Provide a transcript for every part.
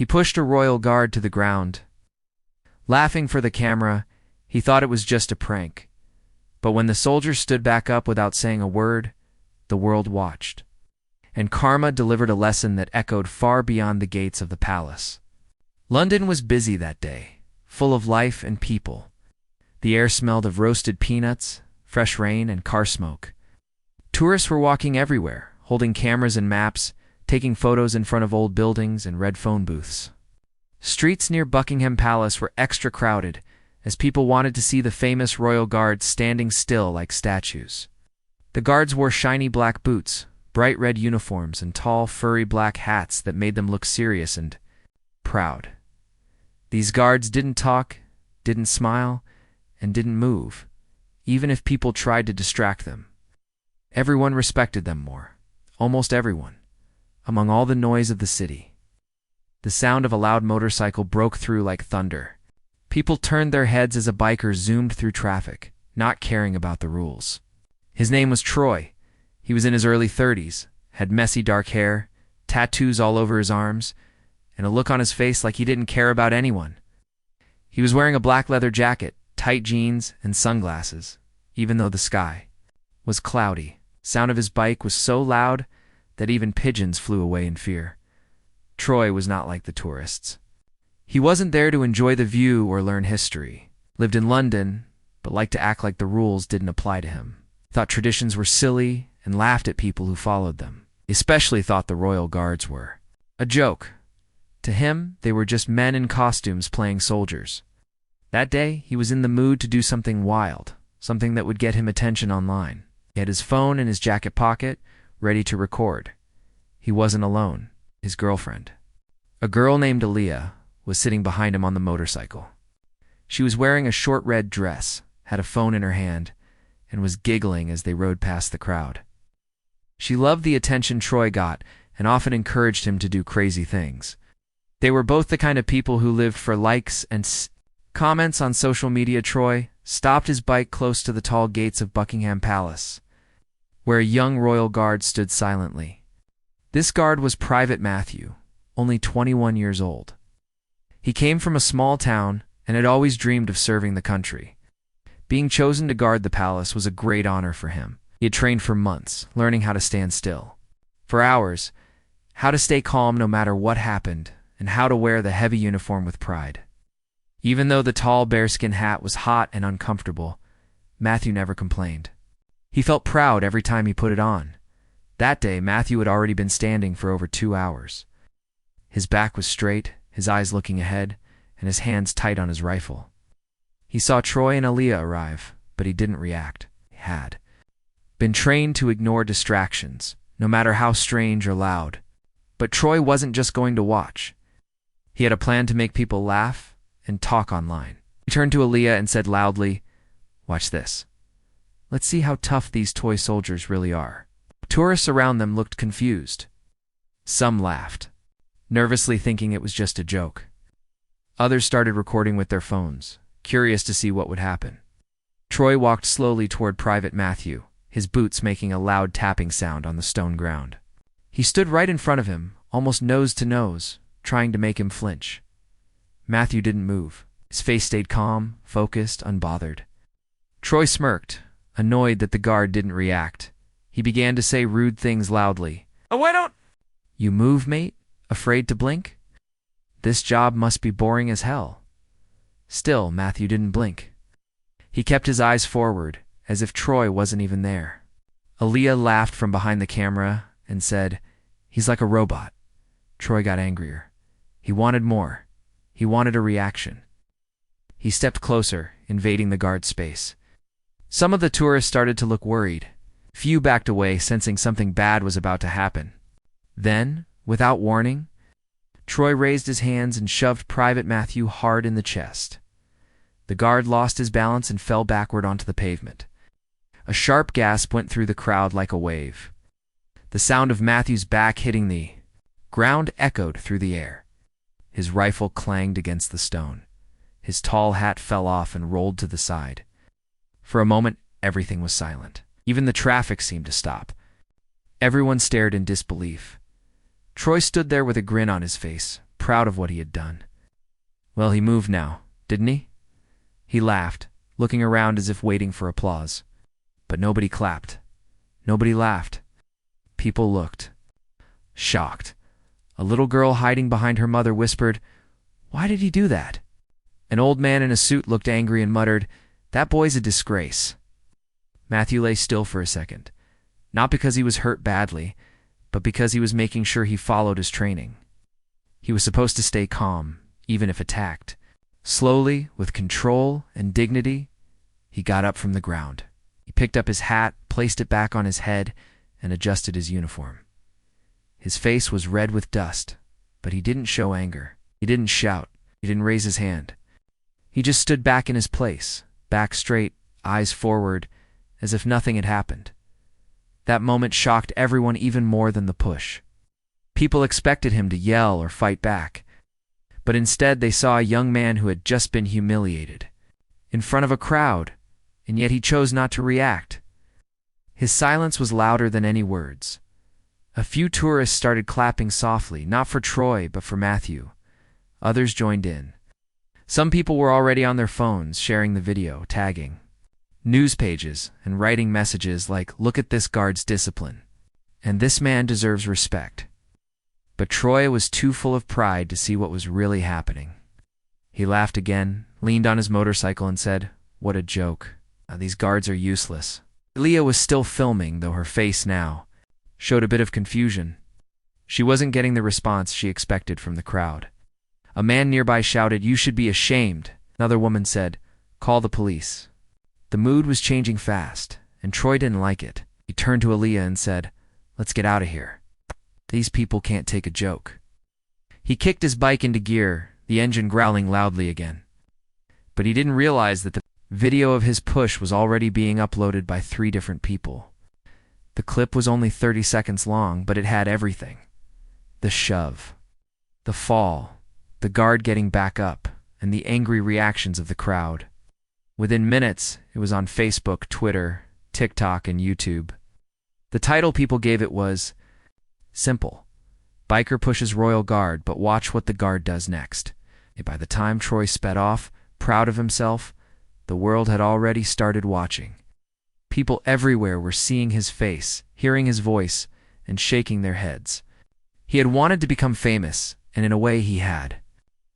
He pushed a royal guard to the ground. Laughing for the camera, he thought it was just a prank. But when the soldier stood back up without saying a word, the world watched. And karma delivered a lesson that echoed far beyond the gates of the palace. London was busy that day, full of life and people. The air smelled of roasted peanuts, fresh rain, and car smoke. Tourists were walking everywhere, holding cameras and maps, taking photos in front of old buildings and red phone booths. Streets near Buckingham Palace were extra crowded, as people wanted to see the famous royal guards standing still like statues. The guards wore shiny black boots, bright red uniforms, and tall, furry black hats that made them look serious and proud. These guards didn't talk, didn't smile, and didn't move, even if people tried to distract them. Everyone respected them more, almost everyone, among all the noise of the city. The sound of a loud motorcycle broke through like thunder. People turned their heads as a biker zoomed through traffic, not caring about the rules. His name was Troy. He was in his early 30s, had messy dark hair, tattoos all over his arms, and a look on his face like he didn't care about anyone. He was wearing a black leather jacket, tight jeans, and sunglasses, even though the sky was cloudy. Sound of his bike was so loud that even pigeons flew away in fear. Troy was not like the tourists. He wasn't there to enjoy the view or learn history. Lived in London, but liked to act like the rules didn't apply to him. Thought traditions were silly and laughed at people who followed them. He especially thought the royal guards were a joke. To him, they were just men in costumes playing soldiers. That day, he was in the mood to do something wild, something that would get him attention online. He had his phone in his jacket pocket, ready to record. He wasn't alone. His girlfriend, a girl named Aaliyah, was sitting behind him on the motorcycle. She was wearing a short red dress, had a phone in her hand, and was giggling as they rode past the crowd. She loved the attention Troy got and often encouraged him to do crazy things. They were both the kind of people who lived for likes and comments on social media. Troy stopped his bike close to the tall gates of Buckingham Palace, where a young royal guard stood silently. This guard was Private Matthew, only 21 years old. He came from a small town and had always dreamed of serving the country. Being chosen to guard the palace was a great honor for him. He had trained for months, learning how to stand still. For hours, how to stay calm no matter what happened, and how to wear the heavy uniform with pride. Even though the tall bearskin hat was hot and uncomfortable, Matthew never complained. He felt proud every time he put it on. That day, Matthew had already been standing for over 2 hours. His back was straight, his eyes looking ahead, and his hands tight on his rifle. He saw Troy and Aaliyah arrive, but he didn't react. He had been trained to ignore distractions, no matter how strange or loud. But Troy wasn't just going to watch. He had a plan to make people laugh and talk online. He turned to Aaliyah and said loudly, "Watch this. Let's see how tough these toy soldiers really are." Tourists around them looked confused. Some laughed, nervously thinking it was just a joke. Others started recording with their phones, curious to see what would happen. Troy walked slowly toward Private Matthew, his boots making a loud tapping sound on the stone ground. He stood right in front of him, almost nose to nose, trying to make him flinch. Matthew didn't move. His face stayed calm, focused, unbothered. Troy smirked, annoyed that the guard didn't react. He began to say rude things loudly. "Oh, why don't you move, mate? Afraid to blink? This job must be boring as hell." Still, Matthew didn't blink. He kept his eyes forward, as if Troy wasn't even there. Aaliyah laughed from behind the camera and said, "He's like a robot." Troy got angrier. He wanted more. He wanted a reaction. He stepped closer, invading the guard's space. Some of the tourists started to look worried. Few backed away, sensing something bad was about to happen. Then, without warning, Troy raised his hands and shoved Private Matthew hard in the chest. The guard lost his balance and fell backward onto the pavement. A sharp gasp went through the crowd like a wave. The sound of Matthew's back hitting the ground echoed through the air. His rifle clanged against the stone. His tall hat fell off and rolled to the side. For a moment, everything was silent. Even the traffic seemed to stop. Everyone stared in disbelief. Troy stood there with a grin on his face, proud of what he had done. Well, he moved now, didn't he? He laughed, looking around as if waiting for applause. But nobody clapped. Nobody laughed. People looked. Shocked. A little girl hiding behind her mother whispered, "Why did he do that?" An old man in a suit looked angry and muttered, "That boy's a disgrace." Matthew lay still for a second, not because he was hurt badly, but because he was making sure he followed his training. He was supposed to stay calm, even if attacked. Slowly, with control and dignity, he got up from the ground. He picked up his hat, placed it back on his head, and adjusted his uniform. His face was red with dust, but he didn't show anger. He didn't shout. He didn't raise his hand. He just stood back in his place, back straight, eyes forward, as if nothing had happened. That moment shocked everyone even more than the push. People expected him to yell or fight back, but instead they saw a young man who had just been humiliated, in front of a crowd, and yet he chose not to react. His silence was louder than any words. A few tourists started clapping softly, not for Troy, but for Matthew. Others joined in. Some people were already on their phones, sharing the video, tagging news pages, and writing messages like, "Look at this guard's discipline," and "This man deserves respect." But Troy was too full of pride to see what was really happening. He laughed again, leaned on his motorcycle, and said, "What a joke. These guards are useless." Leah was still filming, though her face now showed a bit of confusion. She wasn't getting the response she expected from the crowd. A man nearby shouted, "You should be ashamed." Another woman said, "Call the police." The mood was changing fast, and Troy didn't like it. He turned to Aaliyah and said, "Let's get out of here. These people can't take a joke." He kicked his bike into gear, the engine growling loudly again. But he didn't realize that the video of his push was already being uploaded by 3 different people. The clip was only 30 seconds long, but it had everything. The shove, the fall, the guard getting back up, and the angry reactions of the crowd. Within minutes, it was on Facebook, Twitter, TikTok, and YouTube. The title people gave it was simple: "Biker pushes Royal Guard, but watch what the guard does next." By the time Troy sped off, proud of himself, the world had already started watching. People everywhere were seeing his face, hearing his voice, and shaking their heads. He had wanted to become famous, and in a way he had,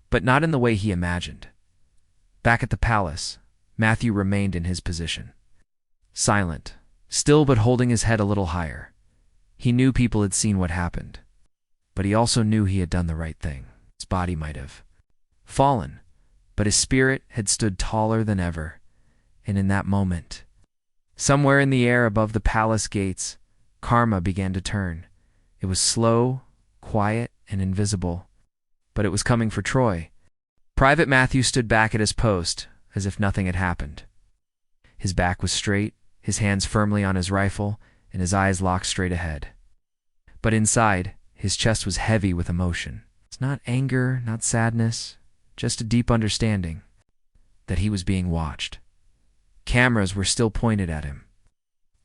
but not in the way he imagined. Back at the palace, Matthew remained in his position. Silent, still but holding his head a little higher. He knew people had seen what happened, but he also knew he had done the right thing. His body might have fallen, but his spirit had stood taller than ever, and in that moment, somewhere in the air above the palace gates, karma began to turn. It was slow, quiet, and invisible, but it was coming for Troy. Private Matthew stood back at his post, as if nothing had happened. His back was straight, his hands firmly on his rifle, and his eyes locked straight ahead. But inside, his chest was heavy with emotion. It's not anger, not sadness, just a deep understanding that he was being watched. Cameras were still pointed at him.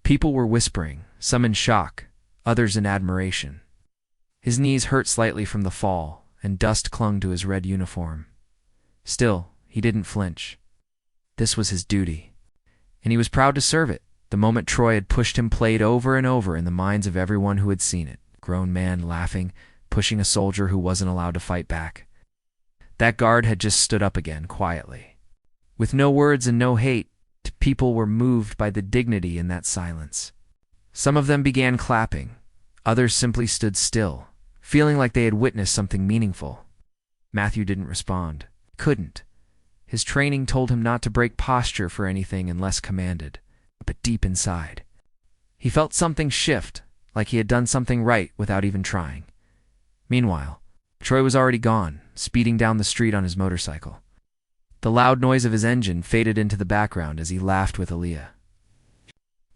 People were whispering, some in shock, others in admiration. His knees hurt slightly from the fall, and dust clung to his red uniform. Still, he didn't flinch. This was his duty, and he was proud to serve it. The moment Troy had pushed him played over and over in the minds of everyone who had seen it. Grown man laughing, pushing a soldier who wasn't allowed to fight back. That guard had just stood up again, quietly. With no words and no hate, people were moved by the dignity in that silence. Some of them began clapping. Others simply stood still, feeling like they had witnessed something meaningful. Matthew didn't respond. Couldn't. His training told him not to break posture for anything unless commanded. But deep inside, he felt something shift, like he had done something right without even trying. Meanwhile, Troy was already gone, speeding down the street on his motorcycle. The loud noise of his engine faded into the background as he laughed with Aaliyah.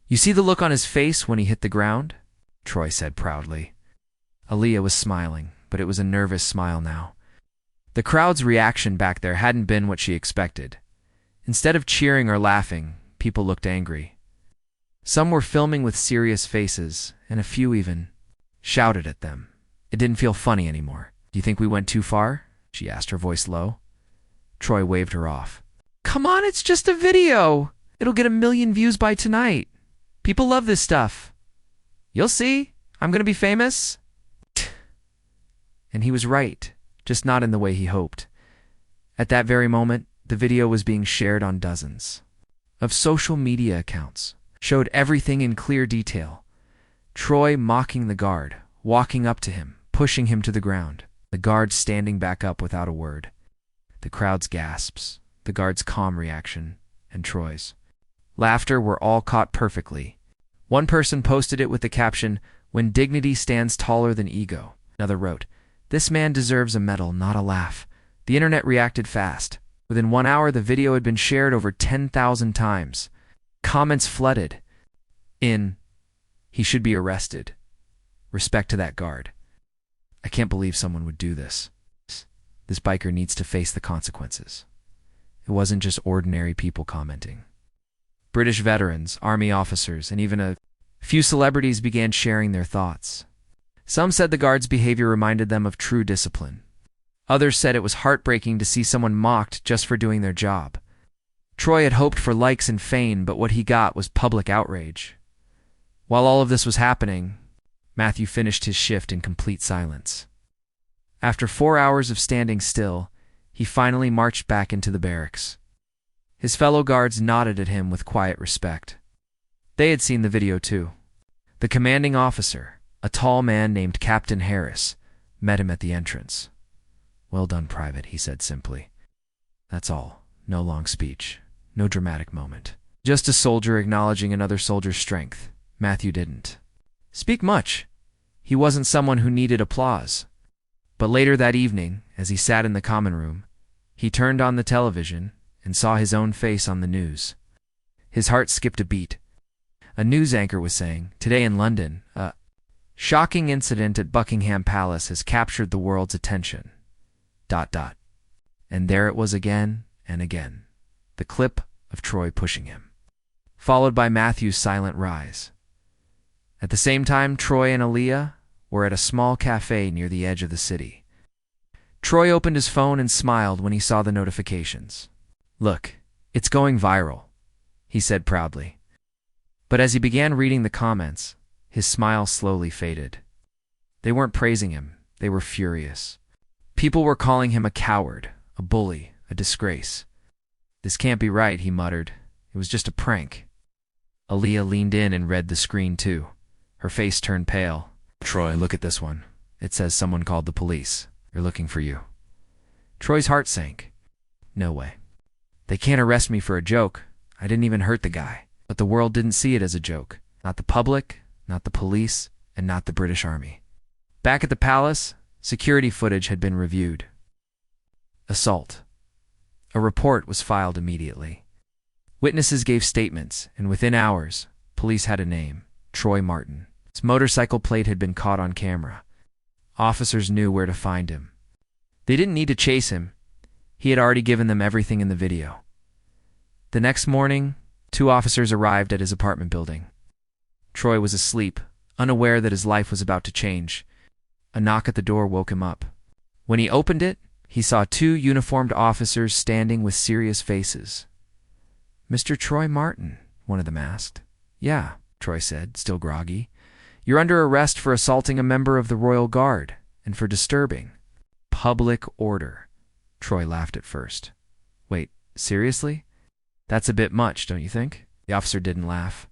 "You see the look on his face when he hit the ground?" Troy said proudly. Aaliyah was smiling, but it was a nervous smile now. The crowd's reaction back there hadn't been what she expected. Instead of cheering or laughing, people looked angry. Some were filming with serious faces, and a few even shouted at them. It didn't feel funny anymore. "Do you think we went too far?" she asked, her voice low. Troy waved her off. "Come on, it's just a video. It'll get 1 million views by tonight. People love this stuff. You'll see. I'm going to be famous." And he was right, just not in the way he hoped. At that very moment, the video was being shared on dozens of social media accounts, showed everything in clear detail. Troy mocking the guard, walking up to him, pushing him to the ground, the guard standing back up without a word. The crowd's gasps, the guard's calm reaction, and Troy's laughter were all caught perfectly. One person posted it with the caption, "When dignity stands taller than ego." Another wrote, "This man deserves a medal, not a laugh." The internet reacted fast. Within 1 hour, the video had been shared over 10,000 times. Comments flooded. He should be arrested. Respect to that guard. I can't believe someone would do this. This biker needs to face the consequences. It wasn't just ordinary people commenting. British veterans, army officers, and even a few celebrities began sharing their thoughts. Some said the guard's behavior reminded them of true discipline. Others said it was heartbreaking to see someone mocked just for doing their job. Troy had hoped for likes and fame, but what he got was public outrage. While all of this was happening, Matthew finished his shift in complete silence. After 4 hours of standing still, he finally marched back into the barracks. His fellow guards nodded at him with quiet respect. They had seen the video too. The commanding officer, a tall man named Captain Harris, met him at the entrance. "Well done, Private," he said simply. That's all. No long speech. No dramatic moment. Just a soldier acknowledging another soldier's strength. Matthew didn't speak much. He wasn't someone who needed applause. But later that evening, as he sat in the common room, he turned on the television and saw his own face on the news. His heart skipped a beat. A news anchor was saying, "Today in London, a shocking incident at Buckingham Palace has captured the world's attention. ... And there it was again and again. The clip of Troy pushing him, followed by Matthew's silent rise. At the same time, Troy and Aaliyah were at a small cafe near the edge of the city. Troy opened his phone and smiled when he saw the notifications. "Look, it's going viral," he said proudly. But as he began reading the comments, his smile slowly faded. They weren't praising him, they were furious. People were calling him a coward, a bully, a disgrace. "This can't be right," he muttered. "It was just a prank." Aaliyah leaned in and read the screen too. Her face turned pale. "Troy, look at this one. It says someone called the police. They're looking for you." Troy's heart sank. No way. They can't arrest me for a joke. I didn't even hurt the guy. But the world didn't see it as a joke. Not the public, not the police, and not the British Army. Back at the palace, security footage had been reviewed. Assault. A report was filed immediately. Witnesses gave statements, and within hours, police had a name: Troy Martin. His motorcycle plate had been caught on camera. Officers knew where to find him. They didn't need to chase him. He had already given them everything in the video. The next morning, 2 officers arrived at his apartment building. Troy was asleep, unaware that his life was about to change. A knock at the door woke him up. When he opened it, he saw 2 uniformed officers standing with serious faces. "Mr. Troy Martin," one of them asked. "Yeah," Troy said, still groggy. "You're under arrest for assaulting a member of the Royal Guard and for disturbing public order." Troy laughed at first. "Wait, seriously? That's a bit much, don't you think?" The officer didn't laugh.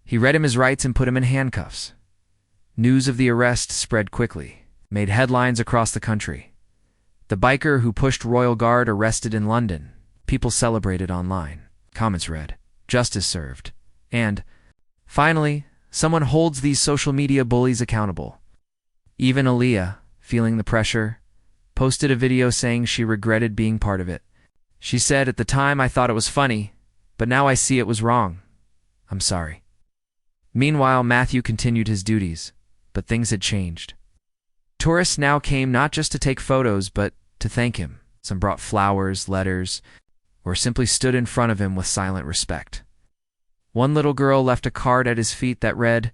He read him his rights and put him in handcuffs. News of the arrest spread quickly, made headlines across the country. The biker who pushed Royal Guard arrested in London. People celebrated online. Comments read, "Justice served." And, finally, someone holds these social media bullies accountable. Even Aaliyah, feeling the pressure, posted a video saying she regretted being part of it. She said, "At the time I thought it was funny, but now I see it was wrong. I'm sorry." Meanwhile, Matthew continued his duties, but things had changed. Tourists now came not just to take photos, but to thank him. Some brought flowers, letters, or simply stood in front of him with silent respect. One little girl left a card at his feet that read,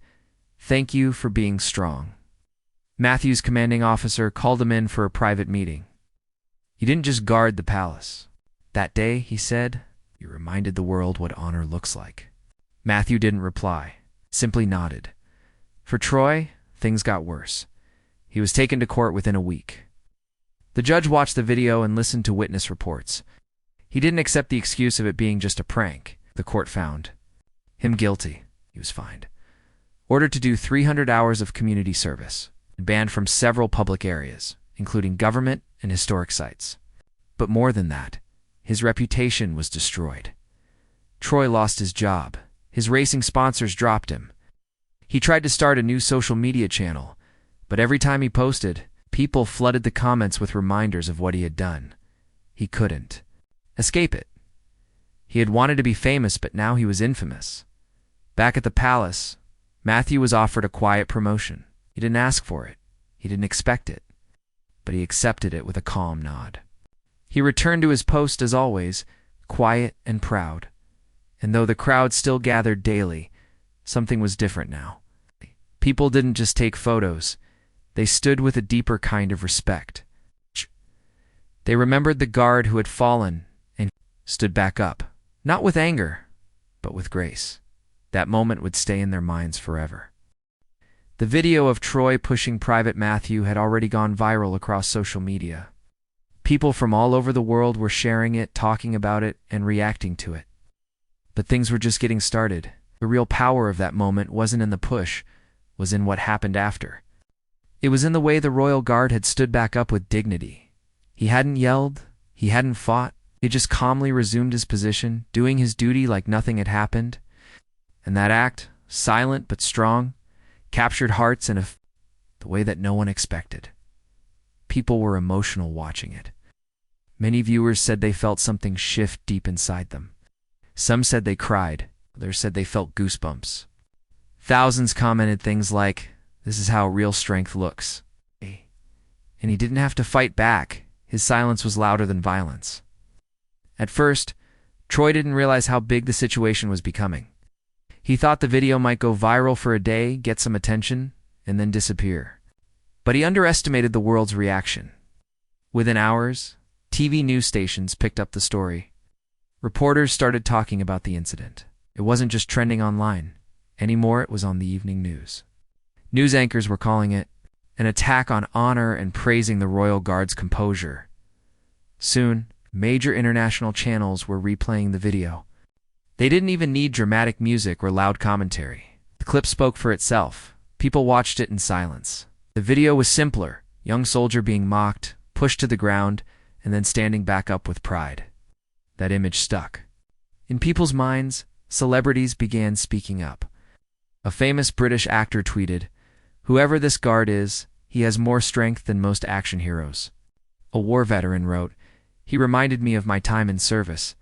"Thank you for being strong." Matthew's commanding officer called him in for a private meeting. "You didn't just guard the palace. That day," he said, "you reminded the world what honor looks like." Matthew didn't reply, simply nodded. For Troy, things got worse. He was taken to court within a week. The judge watched the video and listened to witness reports. He didn't accept the excuse of it being just a prank. The court found him guilty. He was fined, ordered to do 300 hours of community service, and banned from several public areas, including government and historic sites. But more than that, his reputation was destroyed. Troy lost his job. His racing sponsors dropped him. He tried to start a new social media channel, but every time he posted, people flooded the comments with reminders of what he had done. He couldn't escape it. He had wanted to be famous, but now he was infamous. Back at the palace, Matthew was offered a quiet promotion. He didn't ask for it. He didn't expect it. But he accepted it with a calm nod. He returned to his post as always, quiet and proud. And though the crowd still gathered daily, something was different now. People didn't just take photos. They stood with a deeper kind of respect. They remembered the guard who had fallen and stood back up, not with anger, but with grace. That moment would stay in their minds forever. The video of Troy pushing Private Matthew had already gone viral across social media. People from all over the world were sharing it, talking about it, and reacting to it. But things were just getting started. The real power of that moment wasn't in the push, was in what happened after. It was in the way the royal guard had stood back up with dignity. He hadn't yelled, he hadn't fought, he just calmly resumed his position, doing his duty like nothing had happened. And that act, silent but strong, captured hearts in the way that no one expected. People were emotional watching it. Many viewers said they felt something shift deep inside them. Some said they cried, others said they felt goosebumps. Thousands commented things like, "This is how real strength looks." And he didn't have to fight back. His silence was louder than violence. At first, Troy didn't realize how big the situation was becoming. He thought the video might go viral for a day, get some attention, and then disappear. But he underestimated the world's reaction. Within hours, TV news stations picked up the story. Reporters started talking about the incident. It wasn't just trending online. Anymore, it was on the evening news. News anchors were calling it an attack on honor and praising the royal guard's composure. Soon, major international channels were replaying the video. They didn't even need dramatic music or loud commentary. The clip spoke for itself. People watched it in silence. The video was simpler: young soldier being mocked, pushed to the ground, and then standing back up with pride. That image stuck. In people's minds, celebrities began speaking up. A famous British actor tweeted, "Whoever this guard is, he has more strength than most action heroes." A war veteran wrote, "He reminded me of my time in service."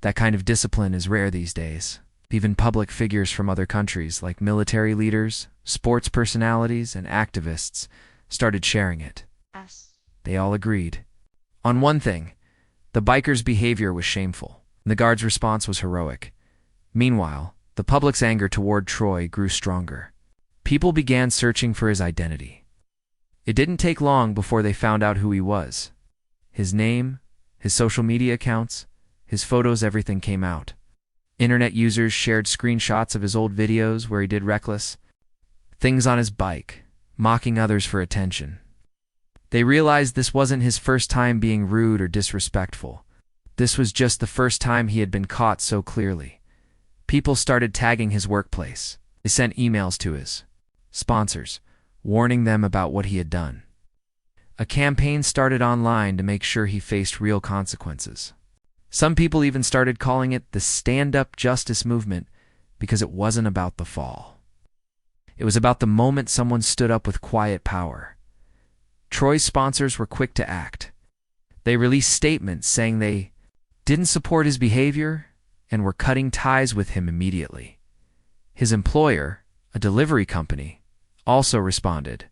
That kind of discipline is rare these days. Even public figures from other countries, like military leaders, sports personalities, and activists, started sharing it. They all agreed on one thing: the biker's behavior was shameful. The guard's response was heroic. Meanwhile, the public's anger toward Troy grew stronger. People began searching for his identity. It didn't take long before they found out who he was. His name, his social media accounts, his photos, everything came out. Internet users shared screenshots of his old videos where he did reckless things on his bike, mocking others for attention. They realized this wasn't his first time being rude or disrespectful. This was just the first time he had been caught so clearly. People started tagging his workplace. They sent emails to his sponsors, warning them about what he had done. A campaign started online to make sure he faced real consequences. Some people even started calling it the stand-up justice movement because it wasn't about the fall. It was about the moment someone stood up with quiet power. Troy's sponsors were quick to act. They released statements saying they didn't support his behavior and were cutting ties with him immediately. His employer, a delivery company, also responded.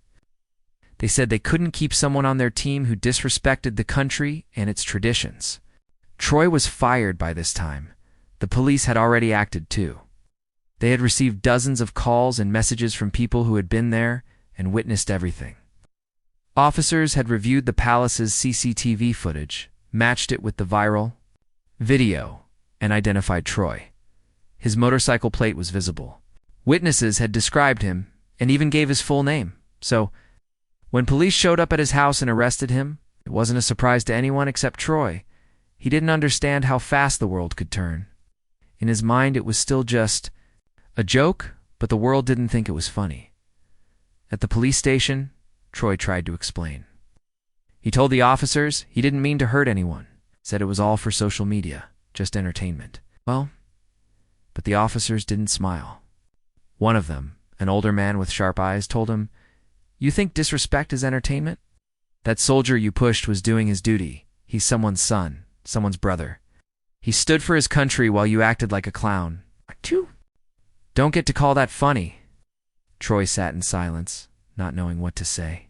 They said they couldn't keep someone on their team who disrespected the country and its traditions. Troy was fired by this time. The police had already acted too. They had received dozens of calls and messages from people who had been there and witnessed everything. Officers had reviewed the palace's CCTV footage, matched it with the viral video, and identified Troy. His motorcycle plate was visible. Witnesses had described him and even gave his full name. So, when police showed up at his house and arrested him, it wasn't a surprise to anyone except Troy. He didn't understand how fast the world could turn. In his mind, it was still just a joke, but the world didn't think it was funny. At the police station, Troy tried to explain. He told the officers he didn't mean to hurt anyone, said it was all for social media, just entertainment. Well, but the officers didn't smile. One of them, an older man with sharp eyes, told him, "You think disrespect is entertainment? That soldier you pushed was doing his duty. He's someone's son, someone's brother. He stood for his country while you acted like a clown. Don't get to call that funny." Troy sat in silence, not knowing what to say.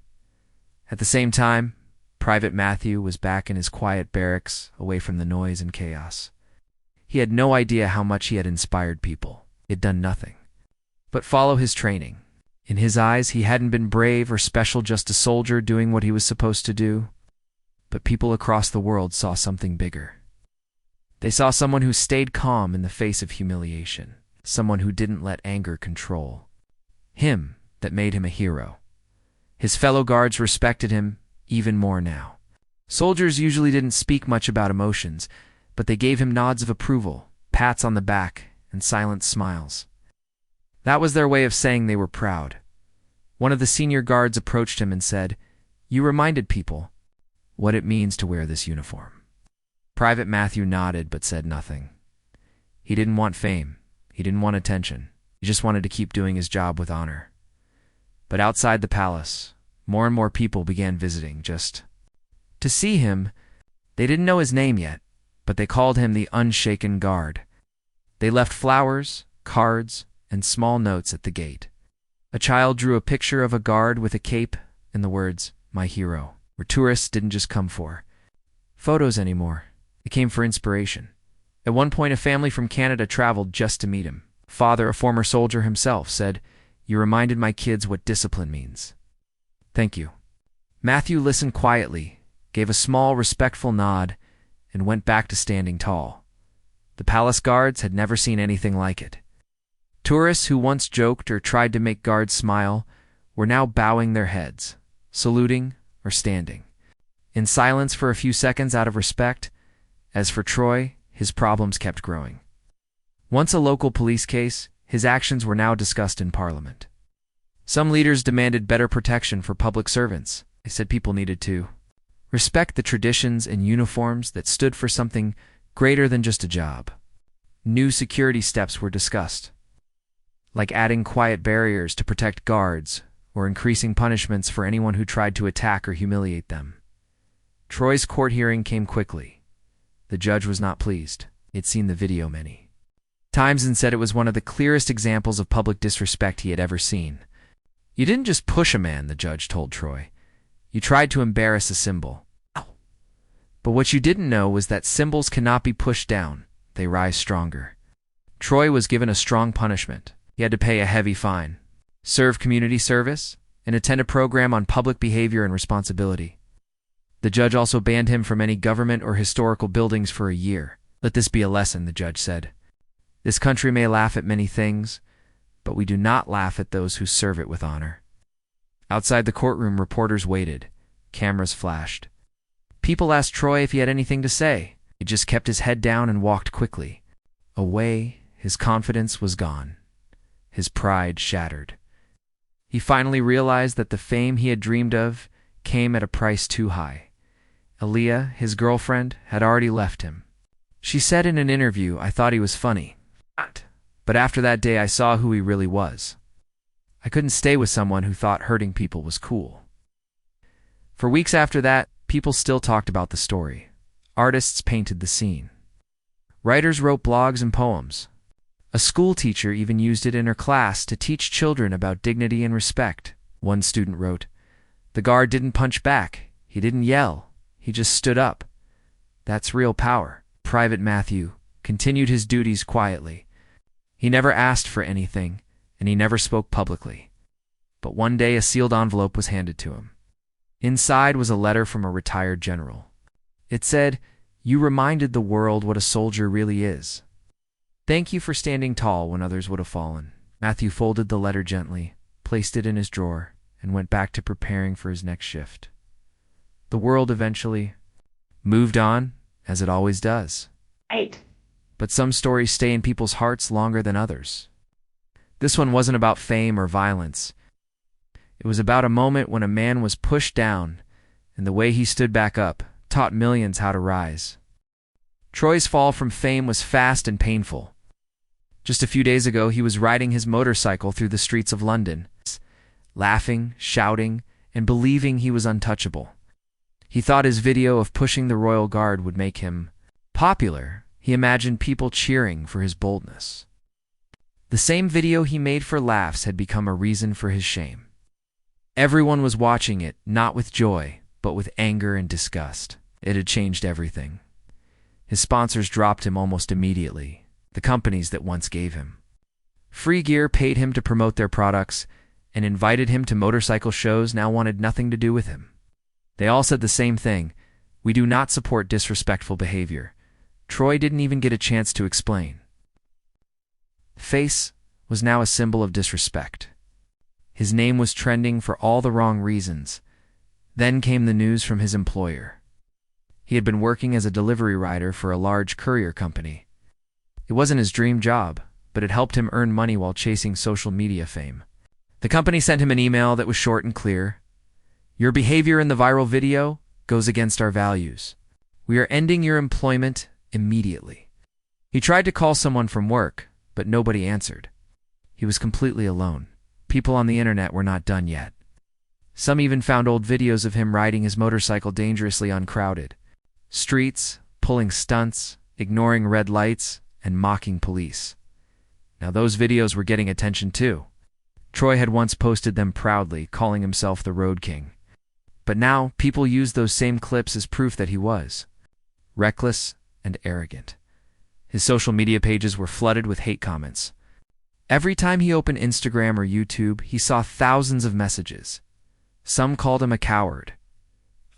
At the same time, Private Matthew was back in his quiet barracks, away from the noise and chaos. He had no idea how much he had inspired people. He had done nothing but follow his training. In his eyes, he hadn't been brave or special, just a soldier doing what he was supposed to do. But people across the world saw something bigger. They saw someone who stayed calm in the face of humiliation, someone who didn't let anger control him, that made him a hero. His fellow guards respected him even more now. Soldiers usually didn't speak much about emotions, but they gave him nods of approval, pats on the back, and silent smiles. That was their way of saying they were proud. One of the senior guards approached him and said, "You reminded people what it means to wear this uniform." Private Matthew nodded but said nothing. He didn't want fame. He didn't want attention. He just wanted to keep doing his job with honor. But outside the palace, more and more people began visiting just to see him. They didn't know his name yet, but they called him the Unshaken Guard. They left flowers, cards, and small notes at the gate. A child drew a picture of a guard with a cape and the words, "My hero," where tourists didn't just come for photos anymore. They came for inspiration. At one point, a family from Canada traveled just to meet him. Father, a former soldier himself, said, "You reminded my kids what discipline means." "Thank you." Matthew listened quietly, gave a small, respectful nod, and went back to standing tall. The palace guards had never seen anything like it. Tourists who once joked or tried to make guards smile were now bowing their heads, saluting or standing, in silence for a few seconds out of respect. As for Troy, his problems kept growing. Once a local police case, his actions were now discussed in Parliament. Some leaders demanded better protection for public servants. They said people needed to respect the traditions and uniforms that stood for something greater than just a job. New security steps were discussed, like adding quiet barriers to protect guards or increasing punishments for anyone who tried to attack or humiliate them. Troy's court hearing came quickly. The judge was not pleased. He had seen the video many times and said it was one of the clearest examples of public disrespect he had ever seen. "You didn't just push a man," the judge told Troy. "You tried to embarrass a symbol. But what you didn't know was that symbols cannot be pushed down. They rise stronger." Troy was given a strong punishment. He had to pay a heavy fine, serve community service, and attend a program on public behavior and responsibility. The judge also banned him from any government or historical buildings for a year. "Let this be a lesson," the judge said. "This country may laugh at many things, but we do not laugh at those who serve it with honor." Outside the courtroom, reporters waited. Cameras flashed. People asked Troy if he had anything to say. He just kept his head down and walked quickly away. His confidence was gone. His pride shattered. He finally realized that the fame he had dreamed of came at a price too high. Aaliyah, his girlfriend, had already left him. She said in an interview, "I thought he was funny. But after that day, I saw who he really was. I couldn't stay with someone who thought hurting people was cool." For weeks after that, people still talked about the story. Artists painted the scene. Writers wrote blogs and poems. A school teacher even used it in her class to teach children about dignity and respect. One student wrote, "The guard didn't punch back. He didn't yell. He just stood up. That's real power." Private Matthew continued his duties quietly. He never asked for anything, and he never spoke publicly. But one day a sealed envelope was handed to him. Inside was a letter from a retired general. It said, "You reminded the world what a soldier really is. Thank you for standing tall when others would have fallen." Matthew folded the letter gently, placed it in his drawer, and went back to preparing for his next shift. The world eventually moved on, as it always does. Right. But some stories stay in people's hearts longer than others. This one wasn't about fame or violence. It was about a moment when a man was pushed down, and the way he stood back up taught millions how to rise. Troy's fall from fame was fast and painful. Just a few days ago, he was riding his motorcycle through the streets of London, laughing, shouting, and believing he was untouchable. He thought his video of pushing the Royal Guard would make him popular. He imagined people cheering for his boldness. The same video he made for laughs had become a reason for his shame. Everyone was watching it, not with joy, but with anger and disgust. It had changed everything. His sponsors dropped him almost immediately, the companies that once gave him free gear, paid him to promote their products, and invited him to motorcycle shows now wanted nothing to do with him. They all said the same thing: "We do not support disrespectful behavior." Troy didn't even get a chance to explain. Face was now a symbol of disrespect. His name was trending for all the wrong reasons. Then came the news from his employer. He had been working as a delivery rider for a large courier company. It wasn't his dream job, but it helped him earn money while chasing social media fame. The company sent him an email that was short and clear. "Your behavior in the viral video goes against our values. We are ending your employment immediately." He tried to call someone from work, but nobody answered. He was completely alone. People on the internet were not done yet. Some even found old videos of him riding his motorcycle dangerously on crowded streets, pulling stunts, ignoring red lights, and mocking police. Now those videos were getting attention too. Troy had once posted them proudly, calling himself the Road King. But now people used those same clips as proof that he was reckless and arrogant. His social media pages were flooded with hate comments. Every time he opened Instagram or YouTube, he saw thousands of messages. Some called him a coward.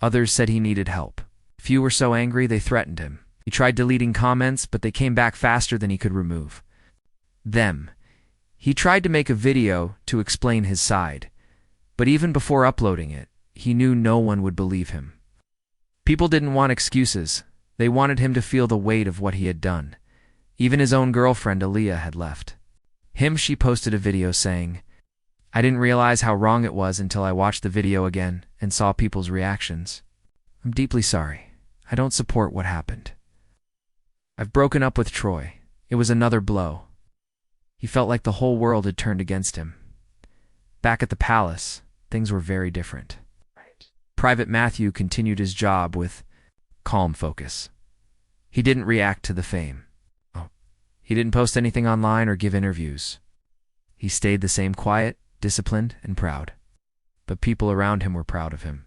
Others said he needed help. Few were so angry they threatened him. He tried deleting comments, but they came back faster than he could remove them. He tried to make a video to explain his side, but even before uploading it, he knew no one would believe him. People didn't want excuses. They wanted him to feel the weight of what he had done. Even his own girlfriend, Aaliyah, had left him. She posted a video saying, "I didn't realize how wrong it was until I watched the video again and saw people's reactions. I'm deeply sorry. I don't support what happened. I've broken up with Troy." It was another blow. He felt like the whole world had turned against him. Back at the palace, things were very different. Private Matthew continued his job with calm focus. He didn't react to the fame. He didn't post anything online or give interviews. He stayed the same, quiet, disciplined, and proud. But people around him were proud of him.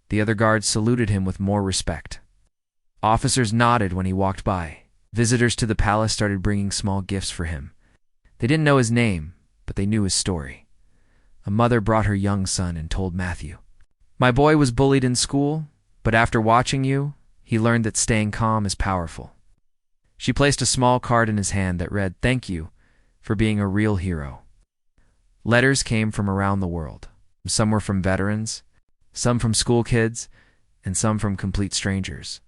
The other guards saluted him with more respect. Officers nodded when he walked by. Visitors to the palace started bringing small gifts for him. They didn't know his name, but they knew his story. A mother brought her young son and told Matthew, "My boy was bullied in school, but after watching you, he learned that staying calm is powerful." She placed a small card in his hand that read, "Thank you for being a real hero." Letters came from around the world. Some were from veterans, some from school kids, and some from complete strangers.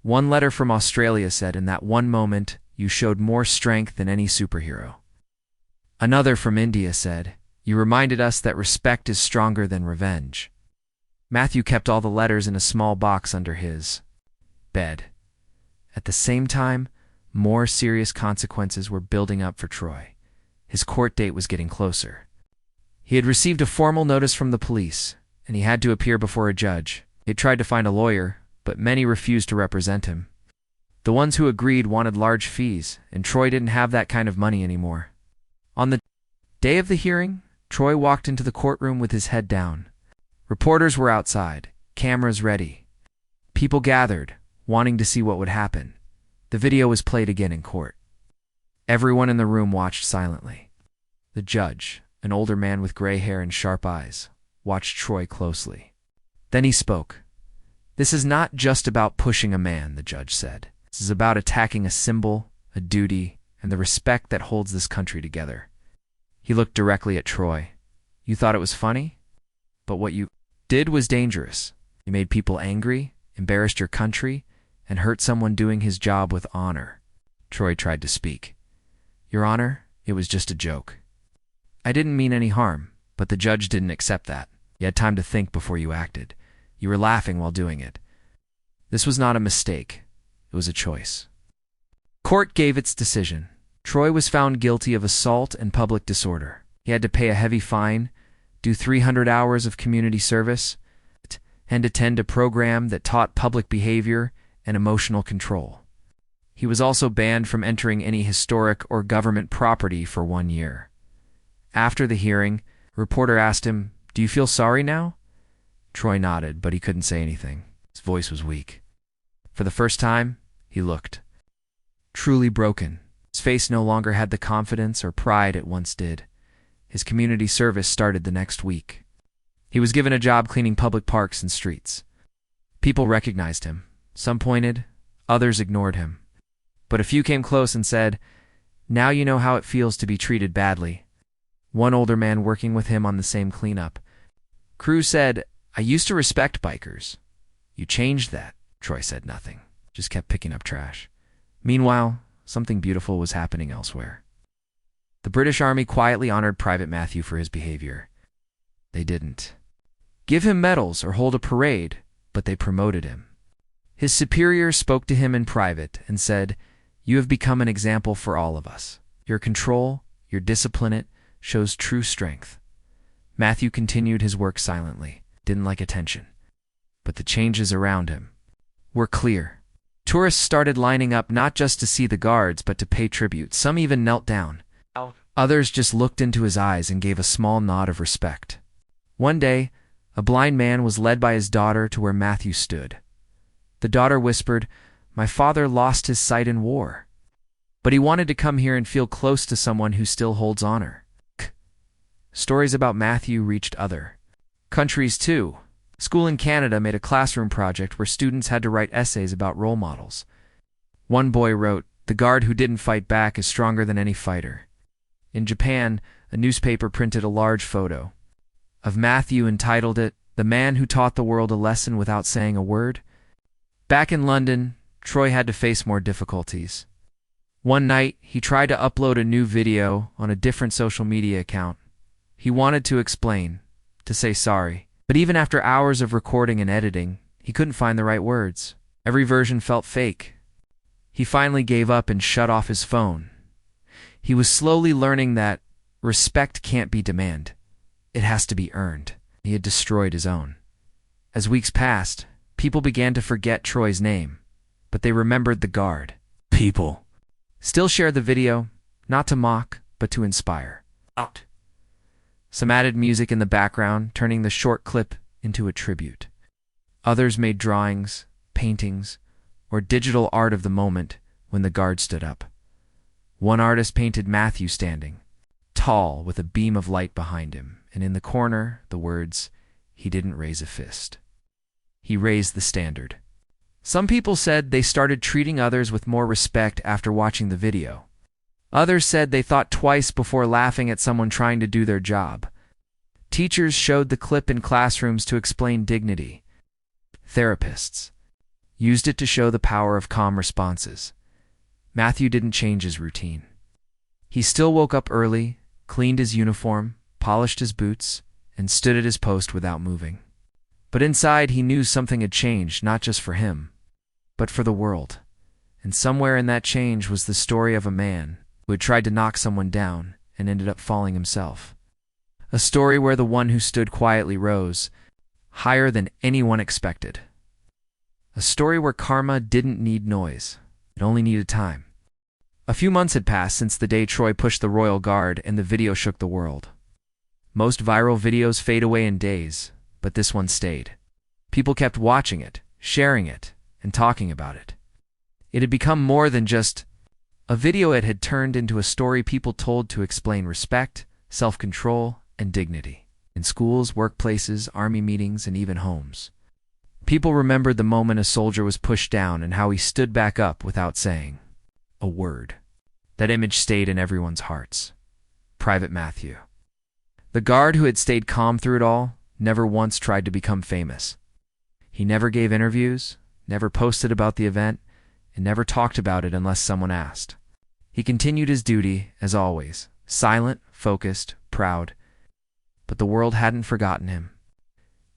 One letter from Australia said, "In that one moment, you showed more strength than any superhero." Another from India said, "You reminded us that respect is stronger than revenge." Matthew kept all the letters in a small box under his bed. At the same time, more serious consequences were building up for Troy. His court date was getting closer. He had received a formal notice from the police, and he had to appear before a judge. He had tried to find a lawyer, but many refused to represent him. The ones who agreed wanted large fees, and Troy didn't have that kind of money anymore. On the day of the hearing, Troy walked into the courtroom with his head down. Reporters were outside, cameras ready. People gathered, wanting to see what would happen. The video was played again in court. Everyone in the room watched silently. The judge, an older man with gray hair and sharp eyes, watched Troy closely. Then he spoke. "This is not just about pushing a man," the judge said. "This is about attacking a symbol, a duty, and the respect that holds this country together." He looked directly at Troy. "You thought it was funny? But what you did was dangerous. You made people angry, embarrassed your country, and hurt someone doing his job with honor." Troy tried to speak. "Your Honor, it was just a joke. I didn't mean any harm," but the judge didn't accept that. "You had time to think before you acted. You were laughing while doing it. This was not a mistake. It was a choice." Court gave its decision. Troy was found guilty of assault and public disorder. He had to pay a heavy fine, do 300 hours of community service, and attend a program that taught public behavior and emotional control. He was also banned from entering any historic or government property for 1 year. After the hearing, a reporter asked him, "Do you feel sorry now?" Troy nodded, but he couldn't say anything. His voice was weak. For the first time, he looked truly broken. His face no longer had the confidence or pride it once did. His community service started the next week. He was given a job cleaning public parks and streets. People recognized him. Some pointed, others ignored him. But a few came close and said, "Now you know how it feels to be treated badly." One older man working with him on the same cleanup crew said, "I used to respect bikers." "You changed that." Troy said nothing, just kept picking up trash. Meanwhile, something beautiful was happening elsewhere. The British Army quietly honored Private Matthew for his behavior. They didn't give him medals or hold a parade, but they promoted him. His superiors spoke to him in private and said, "You have become an example for all of us. Your control, your discipline shows true strength." Matthew continued his work silently, didn't like attention. But the changes around him were clear. Tourists started lining up not just to see the guards, but to pay tribute. Some even knelt down. Others just looked into his eyes and gave a small nod of respect. One day, a blind man was led by his daughter to where Matthew stood. The daughter whispered, "My father lost his sight in war, but he wanted to come here and feel close to someone who still holds honor." Stories about Matthew reached other countries too. A school in Canada made a classroom project where students had to write essays about role models. One boy wrote, "The guard who didn't fight back is stronger than any fighter." In Japan, a newspaper printed a large photo of Matthew and titled it, "The Man Who Taught the World a Lesson Without Saying a Word." Back in London, Troy had to face more difficulties. One night, he tried to upload a new video on a different social media account. He wanted to explain, to say sorry, but even after hours of recording and editing, he couldn't find the right words. Every version felt fake. He finally gave up and shut off his phone. He was slowly learning that respect can't be demanded. It has to be earned. He had destroyed his own. As weeks passed, people began to forget Troy's name, but they remembered the guard. People still shared the video, not to mock, but to inspire. Some added music in the background, turning the short clip into a tribute. Others made drawings, paintings, or digital art of the moment when the guard stood up. One artist painted Matthew standing, tall with a beam of light behind him, and in the corner, the words, "He didn't raise a fist. He raised the standard." Some people said they started treating others with more respect after watching the video. Others said they thought twice before laughing at someone trying to do their job. Teachers showed the clip in classrooms to explain dignity. Therapists used it to show the power of calm responses. Matthew didn't change his routine. He still woke up early, cleaned his uniform, polished his boots, and stood at his post without moving. But inside he knew something had changed, not just for him, but for the world. And somewhere in that change was the story of a man who had tried to knock someone down and ended up falling himself. A story where the one who stood quietly rose, higher than anyone expected. A story where karma didn't need noise. It only needed time. A few months had passed since the day Troy pushed the Royal Guard and the video shook the world. Most viral videos fade away in days, but this one stayed. People kept watching it, sharing it, and talking about it. It had become more than just a video. It had turned into a story people told to explain respect, self-control, and dignity. In schools, workplaces, army meetings, and even homes. People remembered the moment a soldier was pushed down and how he stood back up without saying a word. That image stayed in everyone's hearts. Private Matthew. The guard who had stayed calm through it all never once tried to become famous. He never gave interviews, never posted about the event, and never talked about it unless someone asked. He continued his duty, as always, silent, focused, proud. But the world hadn't forgotten him.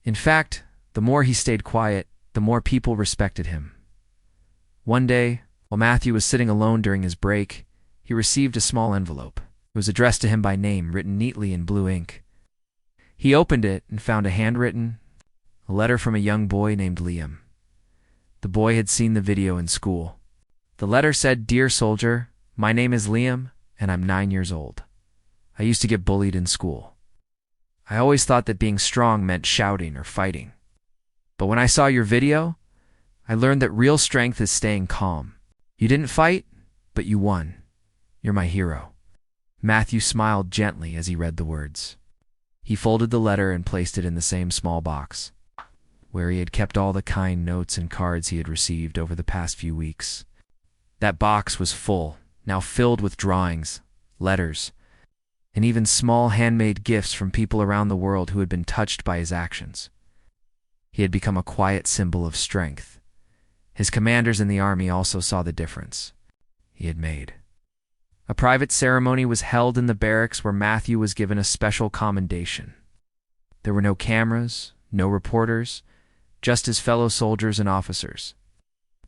In fact, the more he stayed quiet, the more people respected him. One day, while Matthew was sitting alone during his break, he received a small envelope. It was addressed to him by name, written neatly in blue ink. He opened it and found a handwritten letter from a young boy named Liam. The boy had seen the video in school. The letter said, "Dear soldier, my name is Liam, and I'm 9 years old. I used to get bullied in school. I always thought that being strong meant shouting or fighting. But when I saw your video, I learned that real strength is staying calm. You didn't fight, but you won. You're my hero." Matthew smiled gently as he read the words. He folded the letter and placed it in the same small box, where he had kept all the kind notes and cards he had received over the past few weeks. That box was full, now filled with drawings, letters, and even small handmade gifts from people around the world who had been touched by his actions. He had become a quiet symbol of strength. His commanders in the army also saw the difference he had made. A private ceremony was held in the barracks where Matthew was given a special commendation. There were no cameras, no reporters, just his fellow soldiers and officers.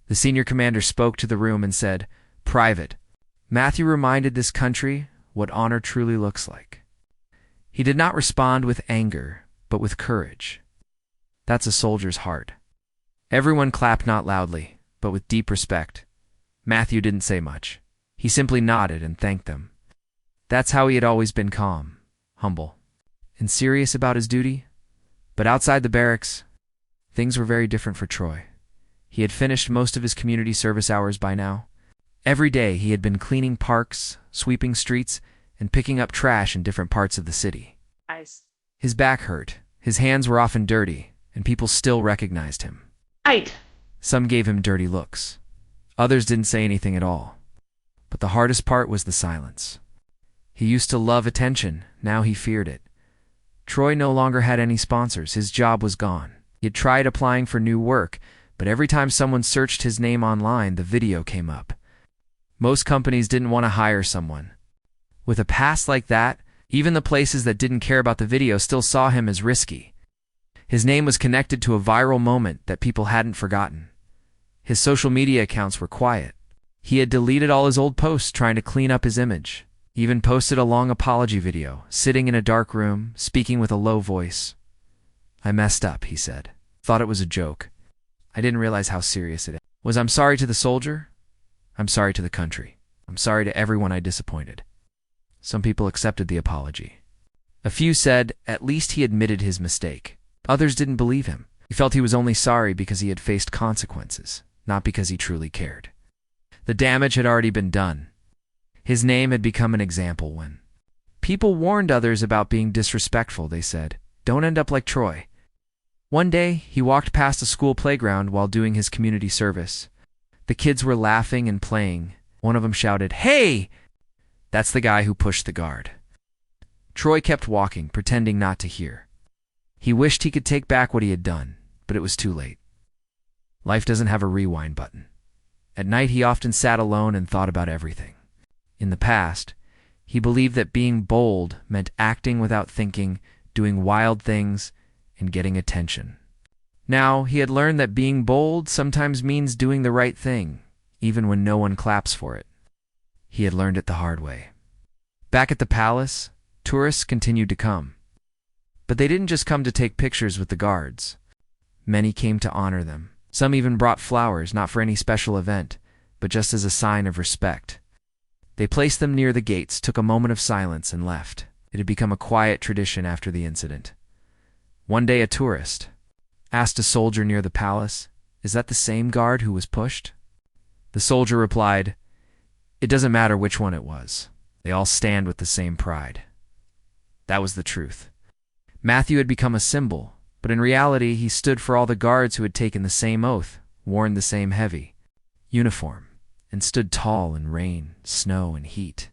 The senior commander spoke to the room and said, "Private, Matthew reminded this country what honor truly looks like." He did not respond with anger, but with courage. That's a soldier's heart. Everyone clapped, not loudly, but with deep respect. Matthew didn't say much. He simply nodded and thanked them. That's how he had always been, calm, humble, and serious about his duty. But outside the barracks, things were very different for Troy. He had finished most of his community service hours by now. Every day he had been cleaning parks, sweeping streets, and picking up trash in different parts of the city. Nice. His back hurt, his hands were often dirty, and people still recognized him. Right. Some gave him dirty looks. Others didn't say anything at all. But the hardest part was the silence. He used to love attention, now he feared it. Troy no longer had any sponsors, his job was gone. He had tried applying for new work, but every time someone searched his name online, the video came up. Most companies didn't want to hire someone. With a past like that, even the places that didn't care about the video still saw him as risky. His name was connected to a viral moment that people hadn't forgotten. His social media accounts were quiet. He had deleted all his old posts trying to clean up his image. He even posted a long apology video, sitting in a dark room, speaking with a low voice. "I messed up," he said. "Thought it was a joke. I didn't realize how serious it was. I'm sorry to the soldier. I'm sorry to the country. I'm sorry to everyone I disappointed." Some people accepted the apology. A few said at least he admitted his mistake. Others didn't believe him. He felt he was only sorry because he had faced consequences, not because he truly cared. The damage had already been done. His name had become an example when people warned others about being disrespectful. They said, "Don't end up like Troy." One day, he walked past a school playground while doing his community service. The kids were laughing and playing. One of them shouted, "Hey!" That's the guy who pushed the guard. Troy kept walking, pretending not to hear. He wished he could take back what he had done, but it was too late. Life doesn't have a rewind button. At night, he often sat alone and thought about everything. In the past, he believed that being bold meant acting without thinking, doing wild things, and getting attention. Now, he had learned that being bold sometimes means doing the right thing, even when no one claps for it. He had learned it the hard way. Back at the palace, tourists continued to come. But they didn't just come to take pictures with the guards. Many came to honor them. Some even brought flowers, not for any special event, but just as a sign of respect. They placed them near the gates, took a moment of silence, and left. It had become a quiet tradition after the incident. One day a tourist asked a soldier near the palace, "Is that the same guard who was pushed?" The soldier replied, "It doesn't matter which one it was. They all stand with the same pride." That was the truth. Matthew had become a symbol, But in reality, he stood for all the guards who had taken the same oath, worn the same heavy uniform, and stood tall in rain, snow, and heat.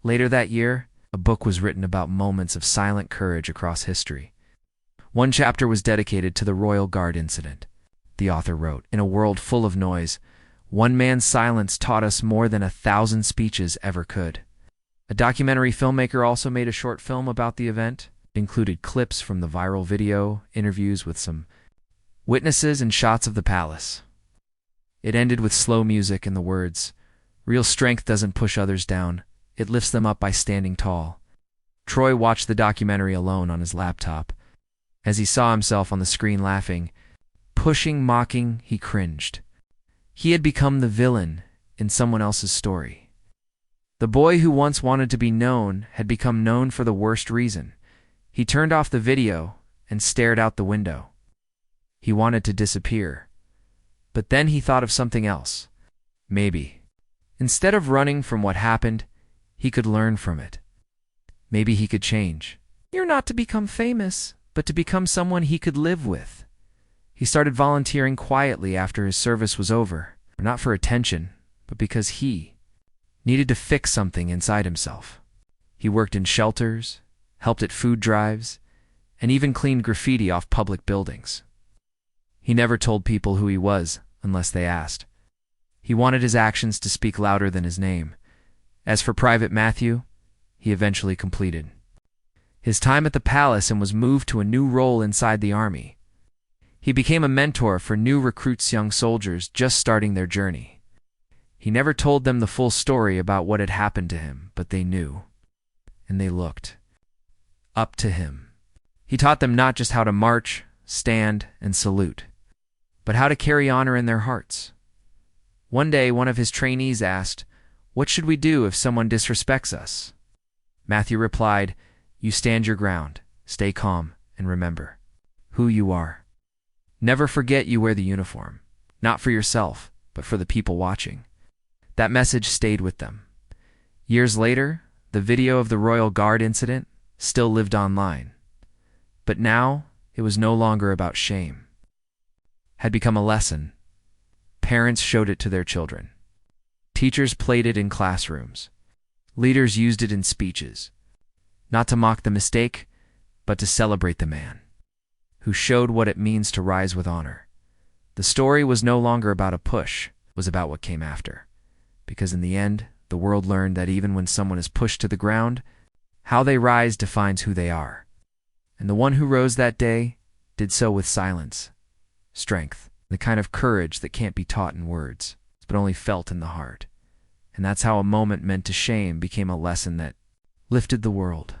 Later that year, a book was written about moments of silent courage across history. One chapter was dedicated to the Royal Guard incident. The author wrote, "In a world full of noise, one man's silence taught us more than 1,000 speeches ever could." A documentary filmmaker also made a short film about the event. It included clips from the viral video, interviews with some witnesses, and shots of the palace. It ended with slow music and the words, "Real strength doesn't push others down. It lifts them up by standing tall." Troy watched the documentary alone on his laptop. As he saw himself on the screen laughing, pushing, mocking, he cringed. He had become the villain in someone else's story. The boy who once wanted to be known had become known for the worst reason. He turned off the video and stared out the window. He wanted to disappear. But then he thought of something else. Maybe, instead of running from what happened, he could learn from it. Maybe he could change. You're not to become famous, but to become someone he could live with. He started volunteering quietly after his service was over, not for attention, but because he needed to fix something inside himself. He worked in shelters, helped at food drives, and even cleaned graffiti off public buildings. He never told people who he was unless they asked. He wanted his actions to speak louder than his name. As for Private Matthew, he eventually completed his time at the palace and was moved to a new role inside the army. He became a mentor for new recruits, young soldiers just starting their journey. He never told them the full story about what had happened to him, but they knew, and they looked up to him. He taught them not just how to march, stand, and salute, but how to carry honor in their hearts. One day, one of his trainees asked, "What should we do if someone disrespects us?" Matthew replied, "You stand your ground, stay calm, and remember who you are. Never forget you wear the uniform, not for yourself, but for the people watching." That message stayed with them. Years later, the video of the Royal Guard incident still lived online. But now, it was no longer about shame. It had become a lesson. Parents showed it to their children. Teachers played it in classrooms. Leaders used it in speeches. Not to mock the mistake, but to celebrate the man who showed what it means to rise with honor. The story was no longer about a push, it was about what came after. Because in the end, the world learned that even when someone is pushed to the ground, how they rise defines who they are. And the one who rose that day did so with silence, strength, the kind of courage that can't be taught in words, but only felt in the heart. And that's how a moment meant to shame became a lesson that lifted the world.